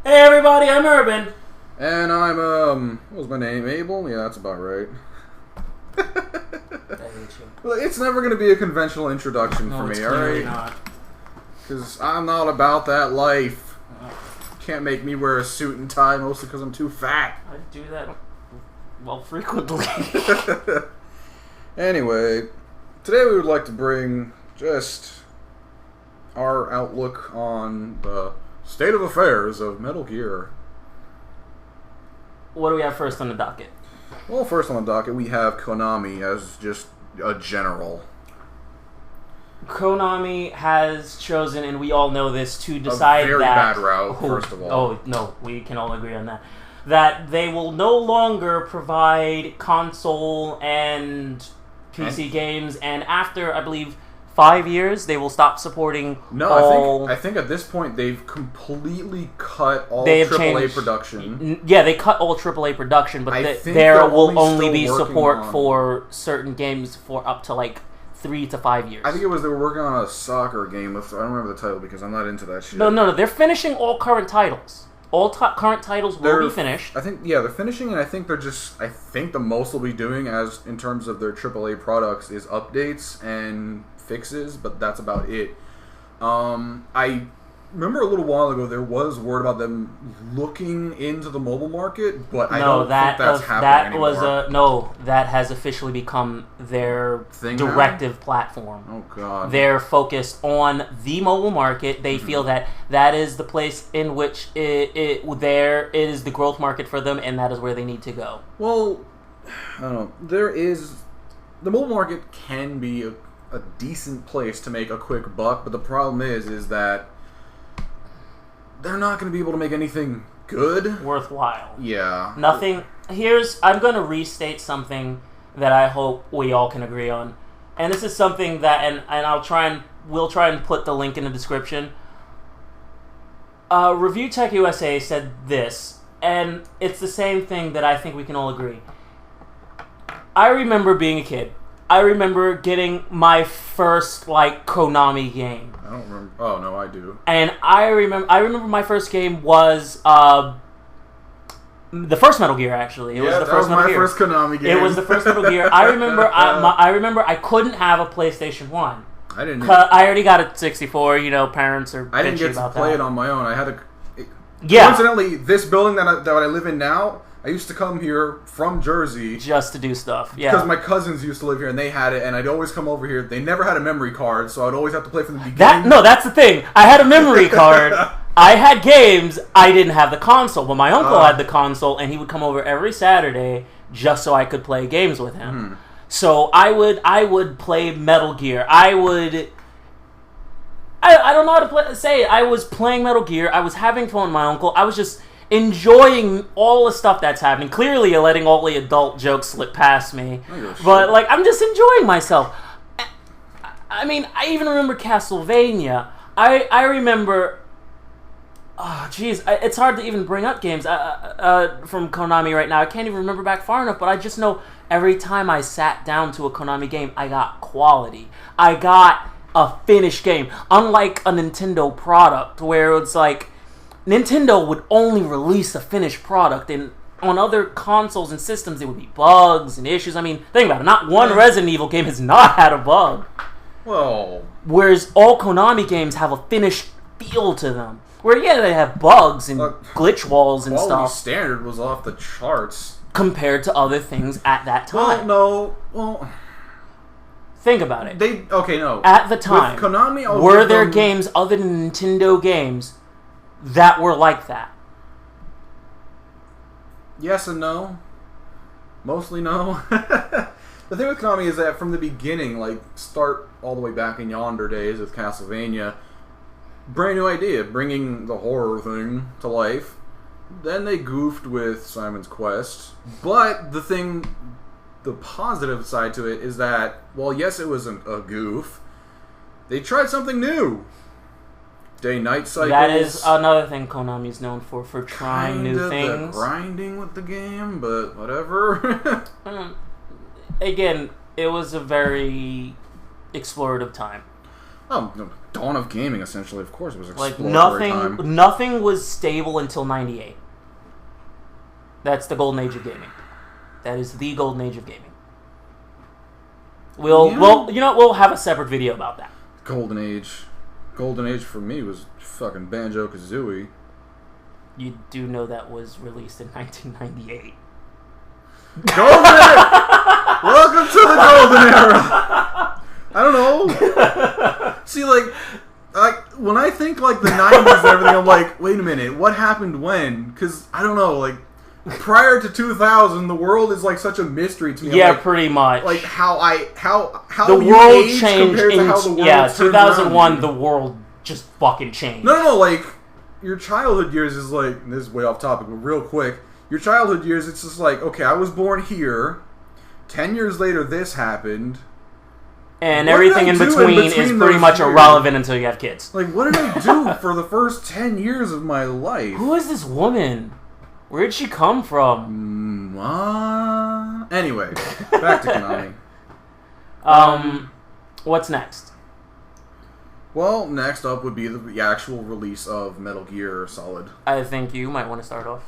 Hey everybody, I'm Urban. And I'm, what was my name? Abel? Yeah, that's about right. I hate you. Well, it's never going to be a conventional introduction for me, alright? Not. Because I'm not about that life. Can't make me wear a suit and tie, mostly because I'm too fat. I do that, well, frequently. Anyway, today we would like to bring just our outlook on the state of affairs of Metal Gear. What do we have first on the docket? Well, first on the docket, we have Konami as just a general. Konami has chosen, and we all know this, to decide a very that... bad route, first of all. Oh, no, we can all agree on that. That they will no longer provide console and PC games, and after, I believe, 5 years, they will stop supporting all... I think at this point they've completely cut all AAA production. Yeah, they cut all AAA production, but there will only be support for certain games for up to like 3 to 5 years. I think they were working on a soccer game. I don't remember the title because I'm not into that shit. No, they're finishing all current titles. All current titles will be finished. I think, yeah, they're finishing, and I think I think the most they'll be doing as in terms of their AAA products is updates and fixes, but that's about it. I remember a little while ago there was word about them looking into the mobile market, but I don't think that's happening anymore. That has officially become their directive platform. Oh god. They're focused on the mobile market. They feel that is the place in which it is the growth market for them, and that is where they need to go. Well, I don't know. The mobile market can be a decent place to make a quick buck, but the problem is that they're not going to be able to make anything good. Worthwhile. Yeah. Nothing. I'm going to restate something that I hope we all can agree on. And this is something that, and we'll try and put the link in the description. Review Tech USA said this, and it's the same thing that I think we can all agree. I remember being a kid. I remember getting my first, Konami game. I don't remember. Oh, no, I do. And I remember my first game was, the first Metal Gear, actually. It was the first Metal Gear. First Konami game. It was the first Metal Gear. I remember I couldn't have a PlayStation 1. I didn't. I already got a 64, parents are I didn't get to play that. it on my own. I had to... Yeah. Coincidentally, this building that I live in now... I used to come here from Jersey just to do stuff. Yeah, because my cousins used to live here and they had it, and I'd always come over here. They never had a memory card, so I'd always have to play from the beginning. That's the thing. I had a memory card. I had games. I didn't have the console, but my uncle had the console, and he would come over every Saturday just so I could play games with him. So I would play Metal Gear. I don't know how to say it. I was playing Metal Gear. I was having fun with my uncle. I was just enjoying all the stuff that's happening. Clearly, you're letting all the adult jokes slip past me. But, I'm just enjoying myself. I mean, I even remember Castlevania. I remember... Oh, jeez. It's hard to even bring up games from Konami right now. I can't even remember back far enough, but I just know every time I sat down to a Konami game, I got quality. I got a finished game. Unlike a Nintendo product, where it's like... Nintendo would only release a finished product, and on other consoles and systems, there would be bugs and issues. I mean, think about it. Not one Resident Evil game has not had a bug. Well... Whereas all Konami games have a finished feel to them. Where, yeah, they have bugs and glitch walls and stuff. Quality standard was off the charts. Compared to other things at that time. Think about it. At the time, with Konami, were there games other than Nintendo games that were like that? Yes and no. Mostly no. The thing with Konami is that from the beginning, start all the way back in yonder days with Castlevania, brand new idea, bringing the horror thing to life. Then they goofed with Simon's Quest. But the positive side to it is that, well, yes, it was a goof. They tried something new. Day-night cycles. That is another thing Konami's known for trying new things. The grinding with the game, but whatever. Again, it was a very explorative time. Oh, no, dawn of gaming, essentially. Of course, it was Like exploratory time. nothing was stable until '98. That's the golden age of gaming. That is the golden age of gaming. We'll have a separate video about that. Golden age for me was fucking Banjo-Kazooie. You do know that was released in 1998. Golden era. Welcome to the golden era. I don't know. See, like when I think like the 90s and everything, I'm like, wait a minute, what happened when? Because I don't know, like prior to 2000, the world is like such a mystery to me. Yeah, like, pretty much. Like how the world changed compared to how the world 2001. The world just fucking changed. No, like your childhood years is like, this is way off topic, but real quick, your childhood years, it's just like, okay, I was born here. 10 years later, this happened. And everything in between is pretty much irrelevant until you have kids. Like, what did I do for the first 10 years of my life? Who is this woman? Where did she come from? Anyway, back to Konami. What's next? Well, next up would be the actual release of Metal Gear Solid. I think you might want to start off.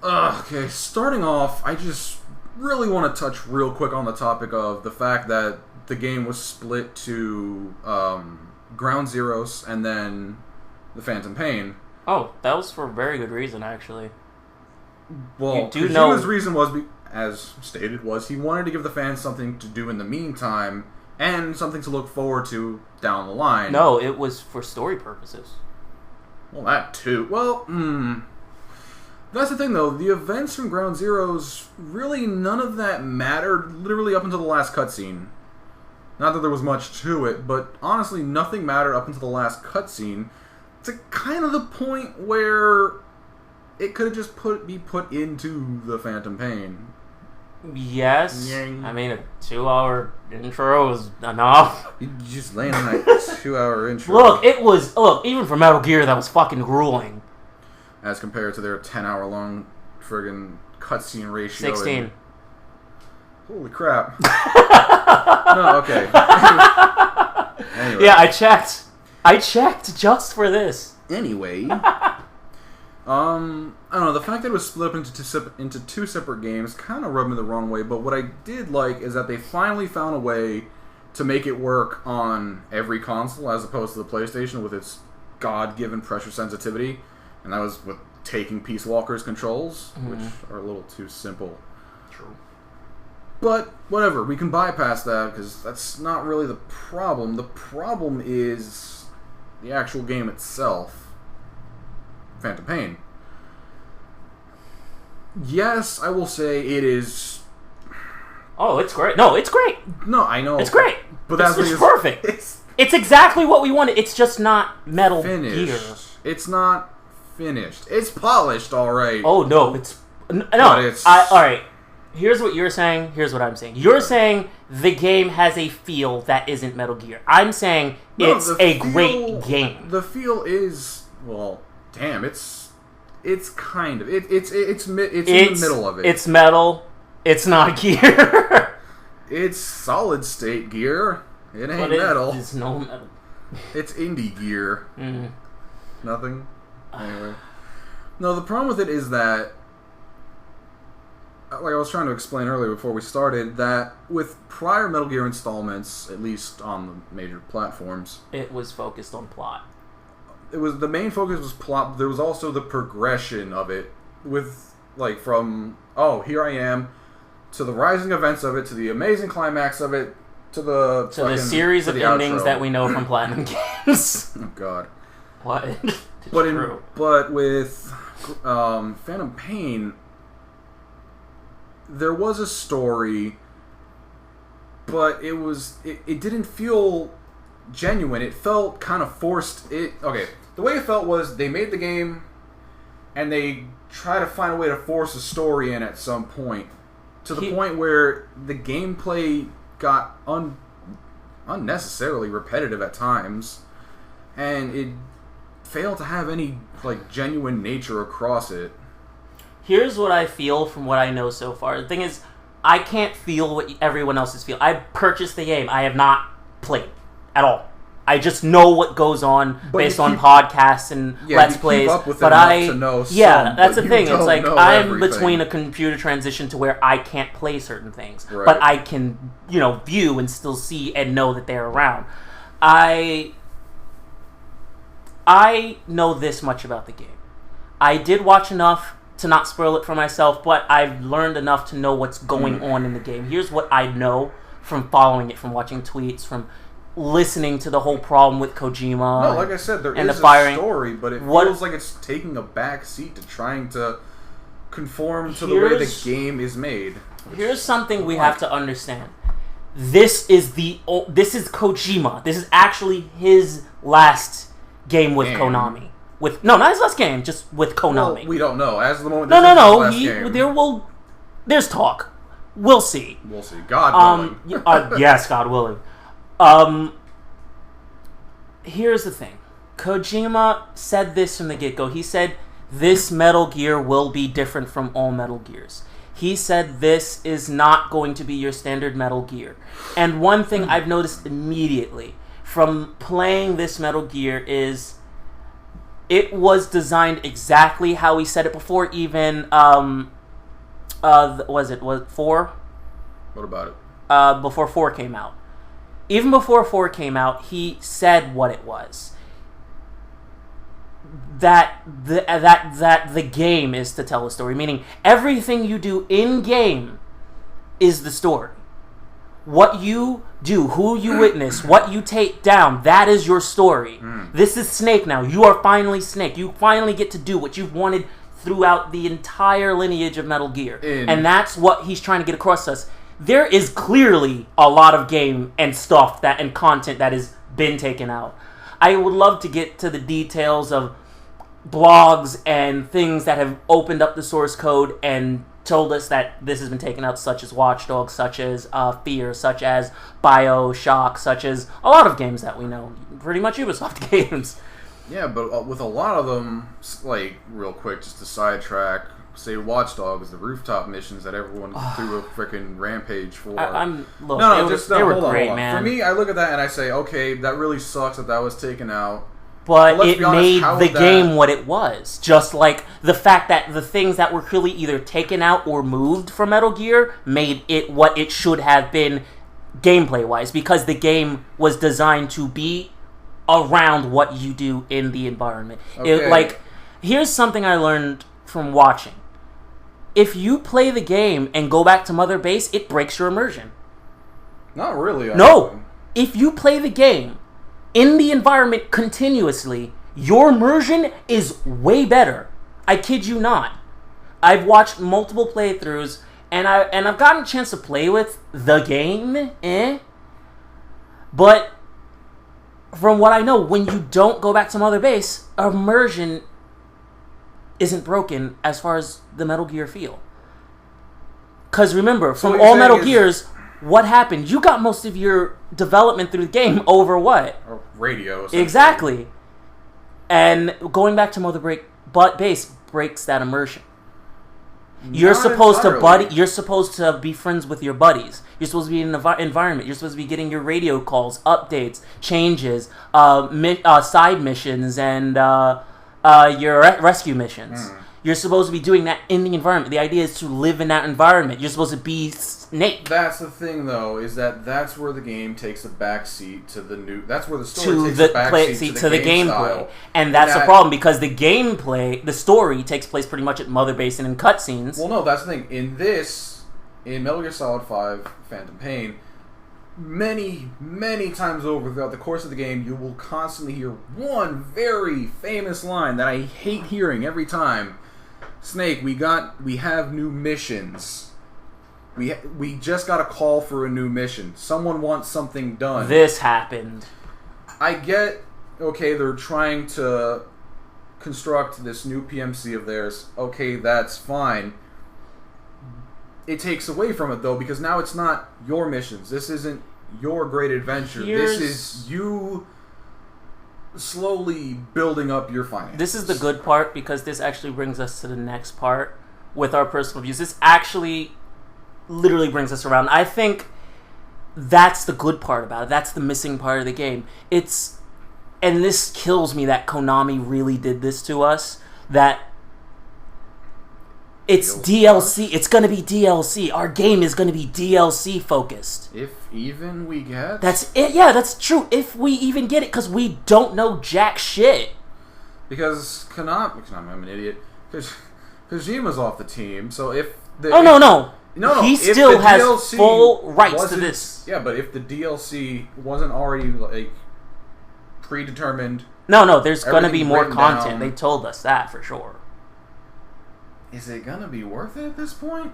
Okay, starting off, I just really want to touch real quick on the topic of the fact that the game was split to Ground Zeroes and then the Phantom Pain. Oh, that was for a very good reason, actually. Well, Kojima's reason was, as stated, was he wanted to give the fans something to do in the meantime and something to look forward to down the line. No, it was for story purposes. Well, that too. Well, that's the thing, though. The events from Ground Zeroes, really none of that mattered literally up until the last cutscene. Not that there was much to it, but honestly, nothing mattered up until the last cutscene. It's kind of the point where it could have just be put into the Phantom Pain. Yes. I mean, a 2-hour intro is enough. You just laying on that 2-hour intro. Look, even for Metal Gear, that was fucking grueling. As compared to their 10-hour long friggin' cutscene ratio. 16. Holy crap. No, okay. Anyway. Yeah, I checked just for this. Anyway. I don't know, the fact that it was split up into two separate games kind of rubbed me the wrong way, but what I did like is that they finally found a way to make it work on every console as opposed to the PlayStation with its God-given pressure sensitivity, and that was with taking Peace Walker's controls, which are a little too simple. True. But, whatever, we can bypass that, because that's not really the problem. The problem is the actual game itself. Phantom Pain. Yes, I will say it is... Oh, it's great. No, it's great. No, I know. It's great. But that's it's perfect. It's exactly what we wanted. It's just not Metal Gear. It's not finished. It's polished, alright. Oh, no, it's... No, alright. Here's what you're saying. Here's what I'm saying. You're saying the game has a feel that isn't Metal Gear. I'm saying it's a great game. The feel is... Well, damn, it's kind of... It's in the middle of it. It's metal. It's not Gear. It's solid state gear. It ain't metal. It's no metal. It's indie gear. Mm-hmm. Nothing. Anyway. No, the problem with it is that, like I was trying to explain earlier before we started, that with prior Metal Gear installments, at least on the major platforms, it was focused on plot. The main focus was plot. There was also the progression of it, with like from here I am, to the rising events of it, to the amazing climax of it, to the series of endings that we know from Platinum Games. Oh God. What? But with Phantom Pain, there was a story, but it didn't feel genuine. It felt kind of forced. The way it felt was they made the game and they try to find a way to force a story in at some point, to the point where the gameplay got unnecessarily repetitive at times, and it failed to have any genuine nature across it. Here's what I feel from what I know so far. The thing is, I can't feel what everyone else is feeling. I purchased the game. I have not played at all. I just know what goes on based on podcasts and Let's Plays. That's the thing. It's like I'm between a computer transition to where I can't play certain things, but I can, view and still see and know that they're around. I know this much about the game. I did watch enough to not spoil it for myself, but I've learned enough to know what's going on in the game. Here's what I know from following it, from watching tweets, from listening to the whole problem with Kojima. No, like I said, there is a story, but it feels like it's taking a back seat to trying to conform to the way the game is made. Here's something we have to understand. This is Kojima. This is actually his last game with Konami. Not his last game, just with Konami. Well, we don't know. As of the moment, there's talk. We'll see. God willing. Yes, God willing. Here's the thing. Kojima said this from the get-go. He said, this Metal Gear will be different from all Metal Gears. He said this is not going to be your standard Metal Gear. And one thing I've noticed immediately from playing this Metal Gear is it was designed exactly how he said it before even, was it 4? What about it? Before 4 came out. Even before 4 came out, he said what it was. That the game is to tell a story, meaning everything you do in game is the story. What you do, who you witness, what you take down, that is your story. This is Snake now. You are finally Snake. You finally get to do what you've wanted throughout the entire lineage of Metal Gear. And that's what he's trying to get across to us. There is clearly a lot of game and stuff and content that has been taken out. I would love to get to the details of blogs and things that have opened up the source code and told us that this has been taken out, such as Watch Dogs, such as Fear, such as BioShock, such as a lot of games that we know. Pretty much Ubisoft games. Yeah, but with a lot of them, like, real quick, just to sidetrack, say Watch Dogs, the rooftop missions that everyone threw a freaking rampage for. They were great, man. For me, I look at that and I say, okay, that really sucks that was taken out. But it made the game what it was. Just like the fact that the things that were clearly either taken out or moved from Metal Gear made it what it should have been gameplay-wise, because the game was designed to be around what you do in the environment. Okay. Here's something I learned from watching. If you play the game and go back to Mother Base, it breaks your immersion. Not really. No! If you play the game in the environment continuously, your immersion is way better. I kid you not. I've watched multiple playthroughs, and I've gotten a chance to play with the game, but from what I know, when you don't go back to Mother Base, immersion isn't broken as far as the Metal Gear feel. Because remember, from all Metal Gears, what happened? You got most of your development through the game over what? Radio. Exactly. And going back to Mother Base breaks that immersion. You're supposed to be friends with your buddies. You're supposed to be in an environment. You're supposed to be getting your radio calls, updates, changes, side missions, and your rescue missions. You're supposed to be doing that in the environment. The idea is to live in that environment. You're supposed to be Snake. That's the thing, though, is that's where the game takes a backseat to the new. That's where the story takes a backseat to the gameplay. And that's the problem, because the gameplay, the story, takes place pretty much at Mother Base and in cutscenes. Well, no, that's the thing. In Metal Gear Solid 5, Phantom Pain, many, many times over throughout the course of the game, you will constantly hear one very famous line that I hate hearing every time. Snake, we have new missions. We just got a call for a new mission. Someone wants something done. This happened. I get, okay, they're trying to construct this new PMC of theirs. Okay, that's fine. It takes away from it, though, because now it's not your missions. This isn't your great adventure. This is you slowly building up your finances. This is the good part, because this actually brings us to the next part with our personal views. This actually literally brings us around. I think that's the good part about it. That's the missing part of the game. It's and this kills me that Konami really did this to us, that it's DLC. It's going to be DLC. Our game is going to be DLC focused. If even we get... That's it. Yeah, that's true. If we even get it, because we don't know jack shit. Because Konami, I'm an idiot. Because Kojima's off the team, so if... No. He if still the has DLC full rights to this. Yeah, but if the DLC wasn't already, like, predetermined... No, there's going to be more content. Down, they told us that for sure. Is it going to be worth it at this point?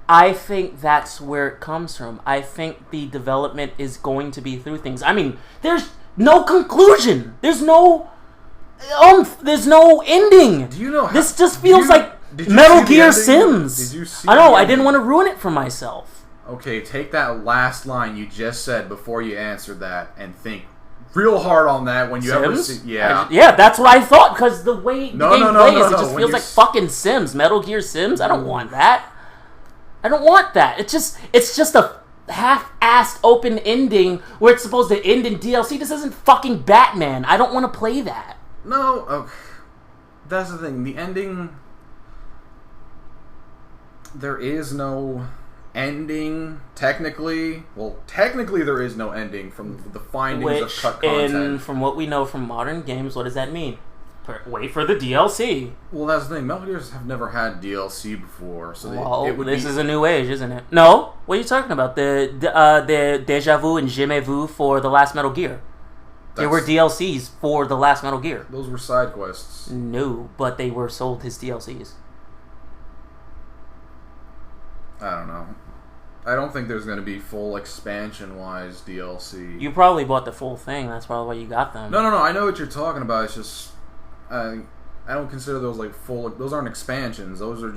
I think that's where it comes from. I think the development is going to be through things. I mean, there's no conclusion. There's no ending. Do you know how, this just feels like Metal Gear Sims. Did you see I know, I didn't want to ruin it for myself. Okay, take that last line you just said before you answered that and think real hard on that when you ever see... Yeah, that's what I thought, because the way the game plays, it just feels like fucking Sims. Metal Gear Sims. I don't want that. I don't want that. It's just a half-assed open ending where it's supposed to end in DLC. This isn't fucking Batman. I don't want to play that. No, that's the thing. The ending... There is no ending, technically. Well, technically there is no ending from the findings of cut content. And from what we know from modern games, what does that mean? Wait for the DLC. Well, that's the thing. Metal Gears have never had DLC before, so this is a new age, isn't it? No, what are you talking about? The Deja Vu and Je Me Vu for the last Metal Gear. They were DLCs for the last Metal Gear. Those were side quests. No, but they were sold as DLCs. I don't know. I don't think there's going to be full expansion-wise DLC. You probably bought the full thing. That's probably why you got them. No. I know what you're talking about. It's just... I don't consider those like full... Those aren't expansions. Those are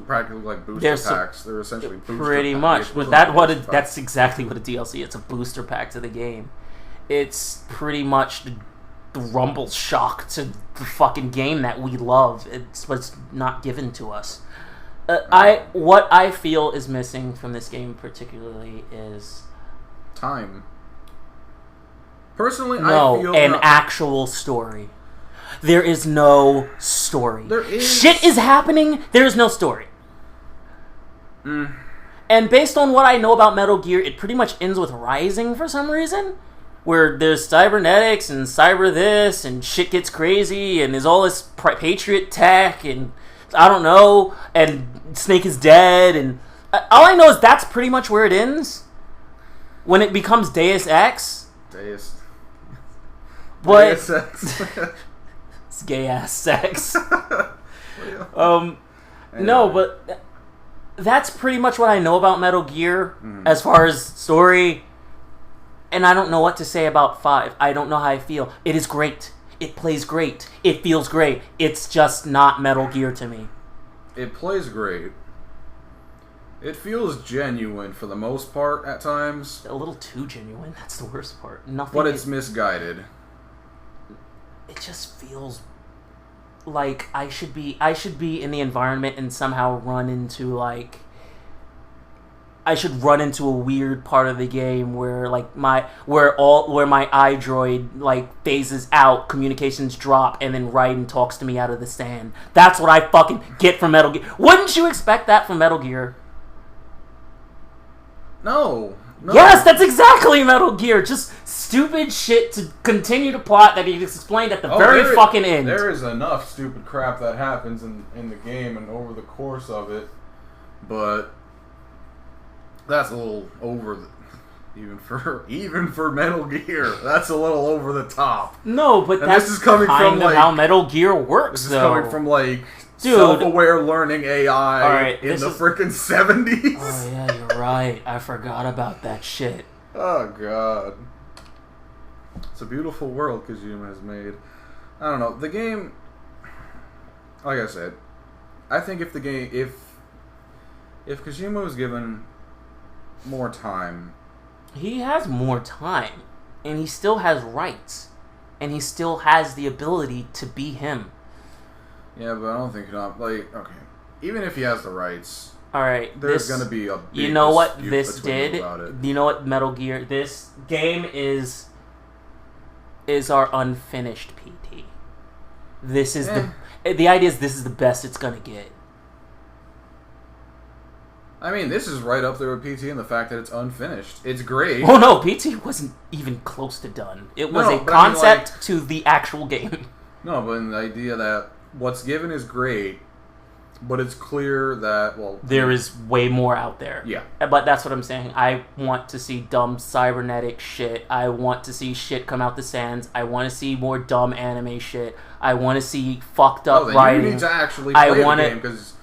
practically like booster packs. They're essentially booster packs. Pretty much. But that's exactly what a DLC is. It's a booster pack to the game. It's pretty much the rumble shock to the fucking game that we love. But it's not given to us. What I feel is missing from this game particularly is... time. Personally, I feel... actual story. There is no story. Shit is happening, there is no story. And based on what I know about Metal Gear, it pretty much ends with Rising for some reason. Where there's cybernetics and cyber this, and shit gets crazy, and there's all this Patriot tech, and... I don't know, and Snake is dead, and all I know is that's pretty much where it ends. When it becomes Deus Ex. Deus Ex. It's gay ass sex. No, but that's pretty much what I know about Metal Gear as far as story, and I don't know what to say about 5. I don't know how I feel. It is great. It plays great. It feels great. It's just not Metal Gear to me. It plays great. It feels genuine for the most part at times. A little too genuine. That's the worst part. Nothing. But it's misguided. It just feels like I should be in the environment and somehow run into I should run into a weird part of the game where my iDroid phases out, communications drop, and then Raiden talks to me out of the stand. That's what I fucking get from Metal Gear. Wouldn't you expect that from Metal Gear? No. Yes, that's exactly Metal Gear. Just stupid shit to continue the plot that he explained at the very fucking end. There is enough stupid crap that happens in the game and over the course of it, but that's a little over even for Metal Gear. That's a little over the top. No, but and that's this is coming from how Metal Gear works. This is coming from self-aware learning AI in the freaking 70s. Oh yeah, you're right. I forgot about that shit. Oh god, it's a beautiful world Kojima has made. I don't know, the game. Like I said, I think if Kojima was given more time. He has more time, and he still has rights, and he still has the ability to be him. Yeah, but I don't think okay. Even if he has the rights, all right, there's gonna be a big you know what this did? You know what Metal Gear? This game is is our unfinished PT. This is the idea is this is the best it's gonna get. I mean, this is right up there with PT and the fact that it's unfinished. It's great. Oh no, PT wasn't even close to done. It was a concept to the actual game. No, but in the idea that what's given is great, but it's clear that, there is way more out there. Yeah. But that's what I'm saying. I want to see dumb cybernetic shit. I want to see shit come out the sands. I want to see more dumb anime shit. I want to see fucked up writing. You need to actually play the game, because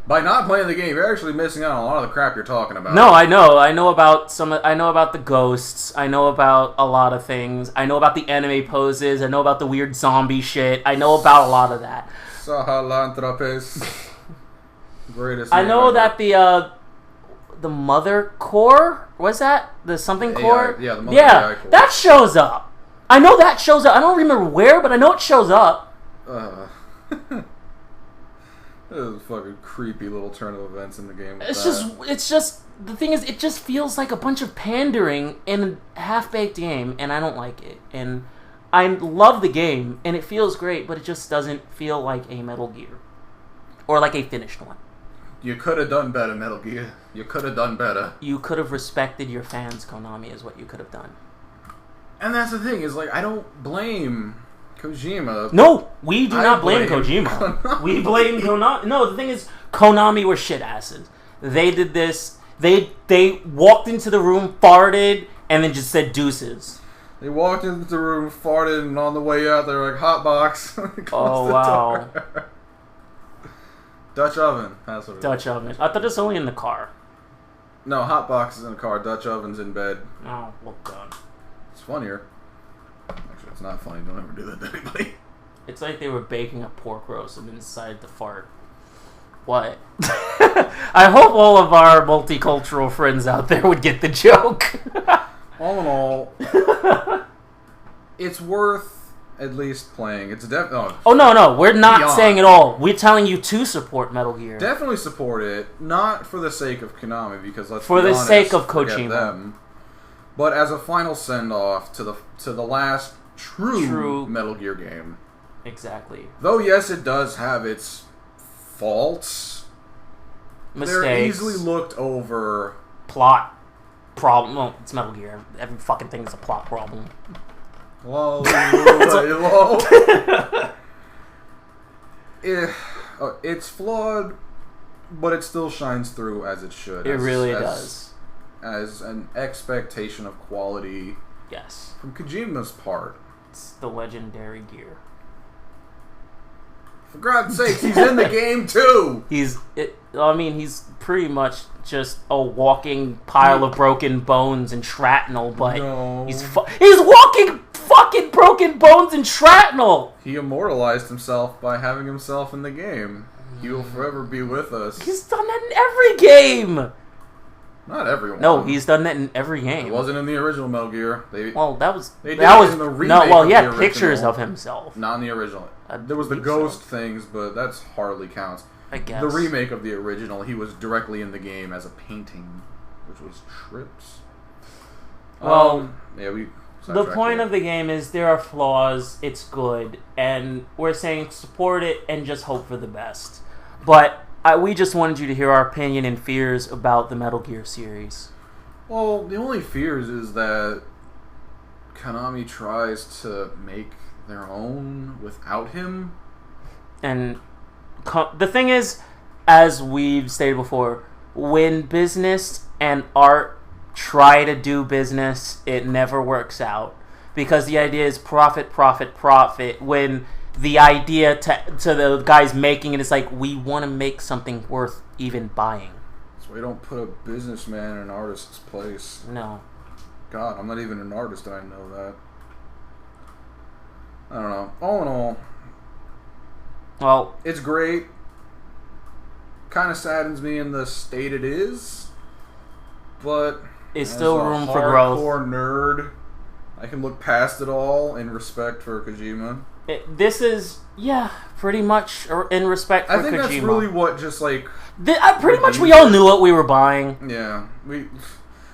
by not playing the game, you're actually missing out on a lot of the crap you're talking about. No, I know. I know about the ghosts. I know about a lot of things. I know about the anime poses. I know about the weird zombie shit. I know about a lot of that. Sahelanthropus. Greatest. I know that the mother core, was that the something core? Yeah, the mother AI core. That shows up. I know that shows up. I don't remember where, but I know it shows up. There's a fucking creepy little turn of events in the game. It's just the thing is, it just feels like a bunch of pandering in a half-baked game, and I don't like it. And I love the game, and it feels great, but it just doesn't feel like a Metal Gear or like a finished one. You could have done better, Metal Gear. You could have done better. You could have respected your fans, Konami, is what you could have done. And that's the thing, is I don't blame Kojima. No, we do not blame Kojima. We blame Konami. No, the thing is, Konami were shit asses. They did this. They walked into the room, farted, and then just said deuces. They walked into the room, farted, and on the way out, they were like, hotbox. Oh, wow. Dutch oven. That's what it is. Dutch oven. I thought it was only in the car. No, hotbox is in the car. Dutch oven's in bed. Oh, well done. It's funnier. Actually, it's not funny. Don't ever do that to anybody. It's like they were baking a pork roast and decided to fart. What? I hope all of our multicultural friends out there would get the joke. All in all, it's worth at least playing. It's definitely. Oh no, we're not saying at all. We're telling you to support Metal Gear. Definitely support it, not for the sake of Konami, because let's for be the honest, sake of Kojima, them, but as a final send off to the last true Metal Gear game. Exactly. Though yes, it does have its faults. Mistakes. They're easily looked over. Plot problem. Well, it's Metal Gear. Every fucking thing is a plot problem. Lol. It's flawed, but it still shines through as it should. It really does. As an expectation of quality. Yes. From Kojima's part. It's the legendary gear. For God's sakes, he's in the game too! He's pretty much just a walking pile of broken bones and shrapnel, but he's walking fucking broken bones and shrapnel! He immortalized himself by having himself in the game. He will forever be with us. He's done that in every game! Not everyone. No, he's done that in every game. It wasn't in the original Metal Gear. That was in the remake. He had pictures of himself. Not in the original. There was the ghost things, but that's hardly counts. I guess. The remake of the original, he was directly in the game as a painting, which was Trips. Well, the point of the game is there are flaws, it's good, and we're saying support it and just hope for the best. But we just wanted you to hear our opinion and fears about the Metal Gear series. Well, the only fears is that Konami tries to make their own without him. And the thing is, as we've stated before, when business and art try to do business, it never works out. Because the idea is profit, profit, profit. When the idea to the guys making it is like, we want to make something worth even buying. So we don't put a businessman in an artist's place. No. God, I'm not even an artist and I know that. I don't know. All in all, well, it's great. Kind of saddens me in the state it is, but it's still room for growth. Hardcore nerd, I can look past it all in respect for Kojima. This is, pretty much in respect for Kojima. I think that's really what just like... pretty much we all knew what we were buying. Yeah.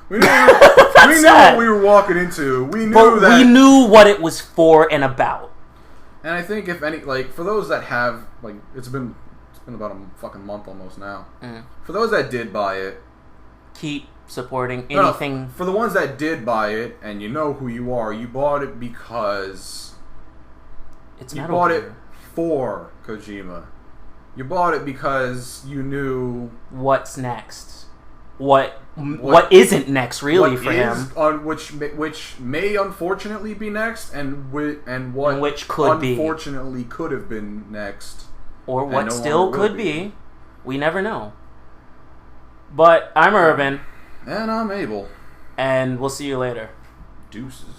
We knew what we were walking into. We knew what it was for and about. And I think if any, like, for those that have, like, it's been about a fucking month almost now. Mm. For those that did buy it, keep supporting anything. No, for the ones that did buy it, and you know who you are, you bought it because you bought it for Kojima. You bought it because you knew what's next. What isn't next really for him? Which may unfortunately be next, and which could unfortunately could have been next, or what still could be. We never know. But I'm Urban, and I'm Abel, and we'll see you later. Deuces.